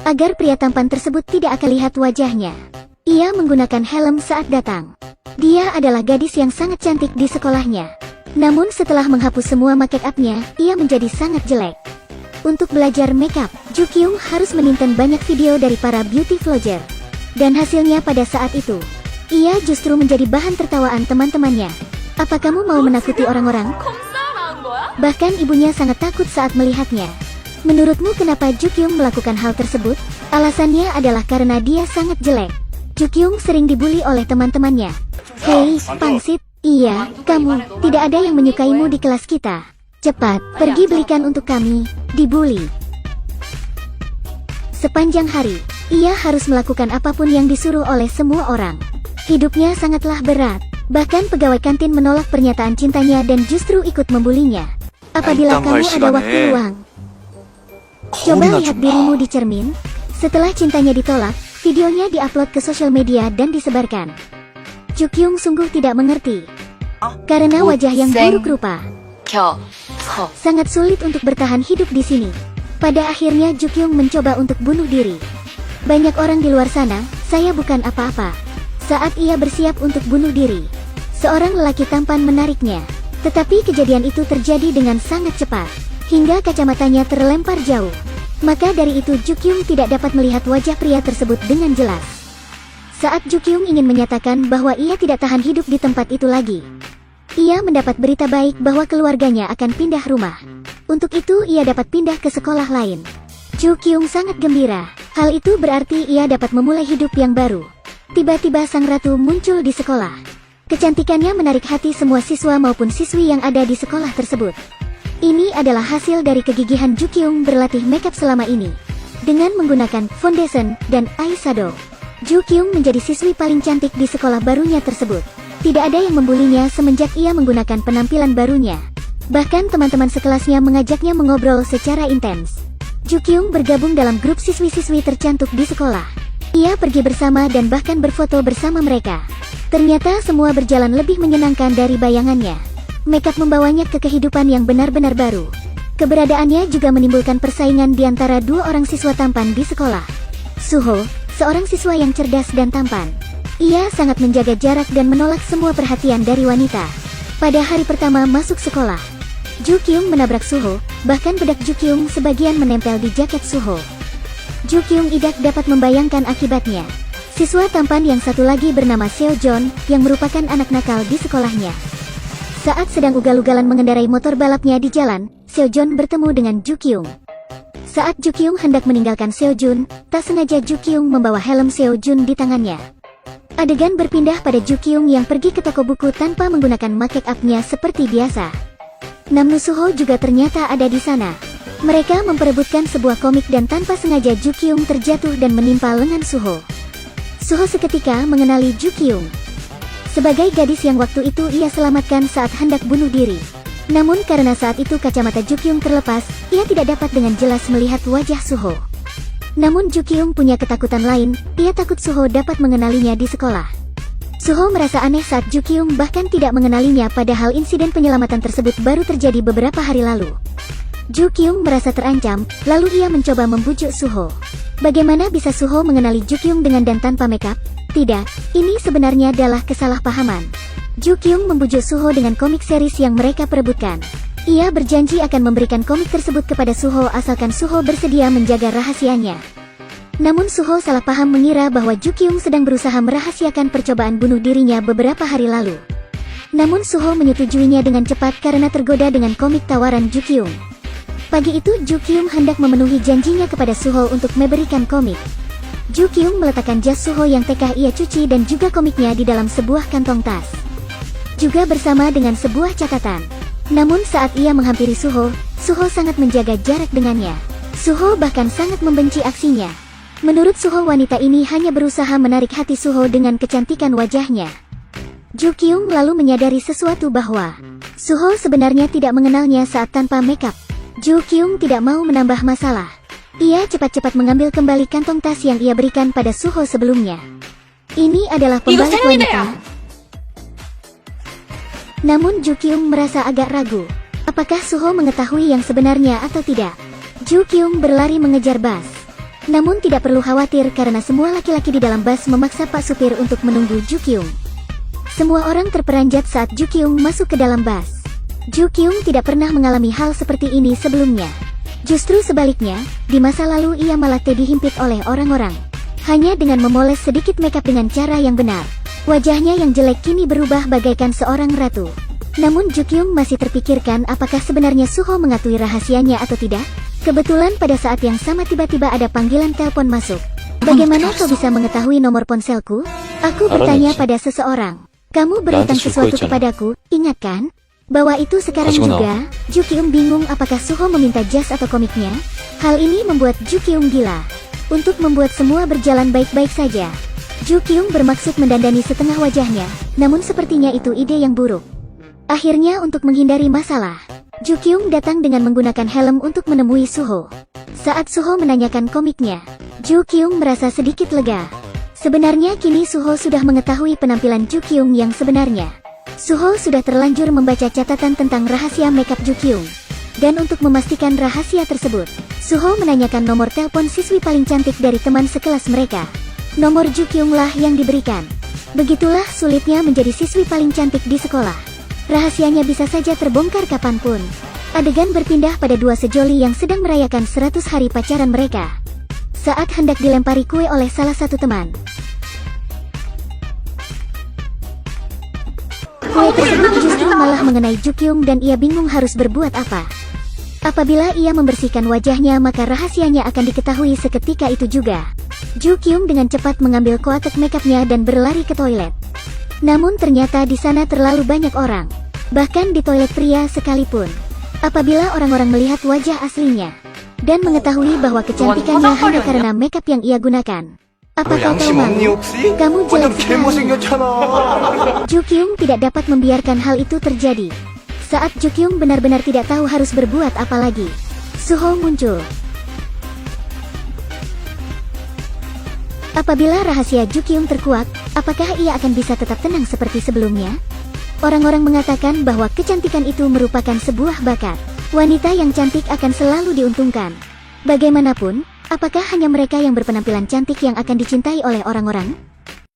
agar pria tampan tersebut tidak akan lihat wajahnya. Ia menggunakan helm saat datang. Dia adalah gadis yang sangat cantik di sekolahnya. Namun setelah menghapus semua make up-nya, ia menjadi sangat jelek. Untuk belajar makeup, Ju Kyung harus menonton banyak video dari para beauty vlogger. Dan hasilnya pada saat itu, ia justru menjadi bahan tertawaan teman-temannya. Apa kamu mau menakuti orang-orang? Bahkan ibunya sangat takut saat melihatnya. Menurutmu kenapa Ju Kyung melakukan hal tersebut? Alasannya adalah karena dia sangat jelek. Ju Kyung sering dibully oleh teman-temannya. Hei, pangsit, iya, kamu, tidak ada yang menyukaimu di kelas kita. Cepat, pergi belikan untuk kami, dibully. Sepanjang hari, ia harus melakukan apapun yang disuruh oleh semua orang. Hidupnya sangatlah berat, bahkan pegawai kantin menolak pernyataan cintanya dan justru ikut membulinya. Apabila kamu ada waktu luang, coba lihat dirimu di cermin. Setelah cintanya ditolak, videonya diupload ke sosial media dan disebarkan. Ju Kyung sungguh tidak mengerti. Karena wajah yang buruk rupa, sangat sulit untuk bertahan hidup di sini. Pada akhirnya Ju Kyung mencoba untuk bunuh diri. Banyak orang di luar sana, saya bukan apa-apa. Saat ia bersiap untuk bunuh diri, seorang lelaki tampan menariknya. Tetapi kejadian itu terjadi dengan sangat cepat, hingga kacamatanya terlempar jauh. Maka dari itu Ju Kyung tidak dapat melihat wajah pria tersebut dengan jelas. Saat Ju Kyung ingin menyatakan bahwa ia tidak tahan hidup di tempat itu lagi, ia mendapat berita baik bahwa keluarganya akan pindah rumah. Untuk itu ia dapat pindah ke sekolah lain. Ju Kyung sangat gembira. Hal itu berarti ia dapat memulai hidup yang baru. Tiba-tiba sang ratu muncul di sekolah. Kecantikannya menarik hati semua siswa maupun siswi yang ada di sekolah tersebut. Ini adalah hasil dari kegigihan Ju Kyung berlatih makeup selama ini. Dengan menggunakan foundation dan eyeshadow, Ju Kyung menjadi siswi paling cantik di sekolah barunya tersebut. Tidak ada yang membulinya semenjak ia menggunakan penampilan barunya. Bahkan teman-teman sekelasnya mengajaknya mengobrol secara intens. Ju Kyung bergabung dalam grup siswi-siswi tercantik di sekolah. Ia pergi bersama dan bahkan berfoto bersama mereka. Ternyata semua berjalan lebih menyenangkan dari bayangannya. Makeup membawanya ke kehidupan yang benar-benar baru. Keberadaannya juga menimbulkan persaingan di antara dua orang siswa tampan di sekolah. Suho, seorang siswa yang cerdas dan tampan. Ia sangat menjaga jarak dan menolak semua perhatian dari wanita. Pada hari pertama masuk sekolah, Ju Kyung menabrak Suho, bahkan bedak Ju Kyung sebagian menempel di jaket Suho. Ju Kyung tidak dapat membayangkan akibatnya. Siswa tampan yang satu lagi bernama Seo Jon, yang merupakan anak nakal di sekolahnya. Saat sedang ugal-ugalan mengendarai motor balapnya di jalan, Seo Jon bertemu dengan Ju Kyung. Saat Ju Kyung hendak meninggalkan Seo Jun, tak sengaja Ju Kyung membawa helm Seo Jun di tangannya. Adegan berpindah pada Ju Kyung yang pergi ke toko buku tanpa menggunakan make up-nya seperti biasa. Namnu Suho juga ternyata ada di sana. Mereka memperebutkan sebuah komik dan tanpa sengaja Ju Kyung terjatuh dan menimpa lengan Suho. Suho seketika mengenali Ju Kyung sebagai gadis yang waktu itu ia selamatkan saat hendak bunuh diri. Namun karena saat itu kacamata Ju Kyung terlepas, ia tidak dapat dengan jelas melihat wajah Suho. Namun Ju Kyung punya ketakutan lain, ia takut Suho dapat mengenalinya di sekolah. Suho merasa aneh saat Ju Kyung bahkan tidak mengenalinya padahal insiden penyelamatan tersebut baru terjadi beberapa hari lalu. Ju Kyung merasa terancam, lalu ia mencoba membujuk Suho. Bagaimana bisa Suho mengenali Ju Kyung dengan dan tanpa makeup? Tidak, ini sebenarnya adalah kesalahpahaman. Ju Kyung membujuk Suho dengan komik series yang mereka perebutkan. Ia berjanji akan memberikan komik tersebut kepada Suho asalkan Suho bersedia menjaga rahasianya. Namun Suho salah paham mengira bahwa Ju Kyung sedang berusaha merahasiakan percobaan bunuh dirinya beberapa hari lalu. Namun Suho menyetujuinya dengan cepat karena tergoda dengan komik tawaran Ju Kyung. Pagi itu Ju Kyung hendak memenuhi janjinya kepada Suho untuk memberikan komik. Ju Kyung meletakkan jas Suho yang telah ia cuci dan juga komiknya di dalam sebuah kantong tas. Juga bersama dengan sebuah catatan. Namun saat ia menghampiri Suho, Suho sangat menjaga jarak dengannya. Suho bahkan sangat membenci aksinya. Menurut Suho wanita ini hanya berusaha menarik hati Suho dengan kecantikan wajahnya. Ju Kyung lalu menyadari sesuatu bahwa Suho sebenarnya tidak mengenalnya saat tanpa makeup. Ju Kyung tidak mau menambah masalah. Ia cepat-cepat mengambil kembali kantong tas yang ia berikan pada Suho sebelumnya. Ini adalah pembalik wanita. Namun Ju Kyung merasa agak ragu. Apakah Suho mengetahui yang sebenarnya atau tidak? Ju Kyung berlari mengejar bus. Namun tidak perlu khawatir karena semua laki-laki di dalam bus memaksa Pak Supir untuk menunggu Ju Kyung. Semua orang terperanjat saat Ju Kyung masuk ke dalam bus. Ju Kyung tidak pernah mengalami hal seperti ini sebelumnya. Justru sebaliknya, di masa lalu ia malah dihimpit oleh orang-orang. Hanya dengan memoles sedikit makeup dengan cara yang benar, wajahnya yang jelek kini berubah bagaikan seorang ratu. Namun Ju Kyung masih terpikirkan apakah sebenarnya Suho mengakui rahasianya atau tidak. Kebetulan pada saat yang sama tiba-tiba ada panggilan telepon masuk. Bagaimana kau bisa mengetahui nomor ponselku? Aku bertanya pada seseorang. Kamu berhutang sesuatu kepadaku, ingat kan? Bahwa itu sekarang juga. Ju Kyung bingung apakah Suho meminta jas atau komiknya. Hal ini membuat Ju Kyung gila. Untuk membuat semua berjalan baik-baik saja, Ju Kyung bermaksud mendandani setengah wajahnya, namun sepertinya itu ide yang buruk. Akhirnya untuk menghindari masalah, Ju Kyung datang dengan menggunakan helm untuk menemui Suho. Saat Suho menanyakan komiknya, Ju Kyung merasa sedikit lega. Sebenarnya kini Suho sudah mengetahui penampilan Ju Kyung yang sebenarnya. Suho sudah terlanjur membaca catatan tentang rahasia makeup Ju Kyung. Dan untuk memastikan rahasia tersebut, Suho menanyakan nomor telepon siswi paling cantik dari teman sekelas mereka. Nomor Ju Kyung lah yang diberikan. Begitulah sulitnya menjadi siswi paling cantik di sekolah. Rahasianya bisa saja terbongkar kapanpun. Adegan berpindah pada dua sejoli yang sedang merayakan 100 hari pacaran mereka. Saat hendak dilempari kue oleh salah satu teman, kue tersebut justru malah mengenai Ju Kyung dan ia bingung harus berbuat apa. Apabila ia membersihkan wajahnya maka rahasianya akan diketahui seketika itu juga. Ju Kyung dengan cepat mengambil kotak makeupnya dan berlari ke toilet. Namun ternyata di sana terlalu banyak orang, bahkan di toilet pria sekalipun. Apabila orang-orang melihat wajah aslinya dan mengetahui bahwa kecantikannya hanya karena makeup yang ia gunakan, apakah kau malu? Kamu jelek sekali. Ju Kyung tidak dapat membiarkan hal itu terjadi. Saat Ju Kyung benar-benar tidak tahu harus berbuat apa lagi, Suho muncul. Apabila rahasia Ju Kyung terkuak, apakah ia akan bisa tetap tenang seperti sebelumnya? Orang-orang mengatakan bahwa kecantikan itu merupakan sebuah bakat. Wanita yang cantik akan selalu diuntungkan. Bagaimanapun, apakah hanya mereka yang berpenampilan cantik yang akan dicintai oleh orang-orang?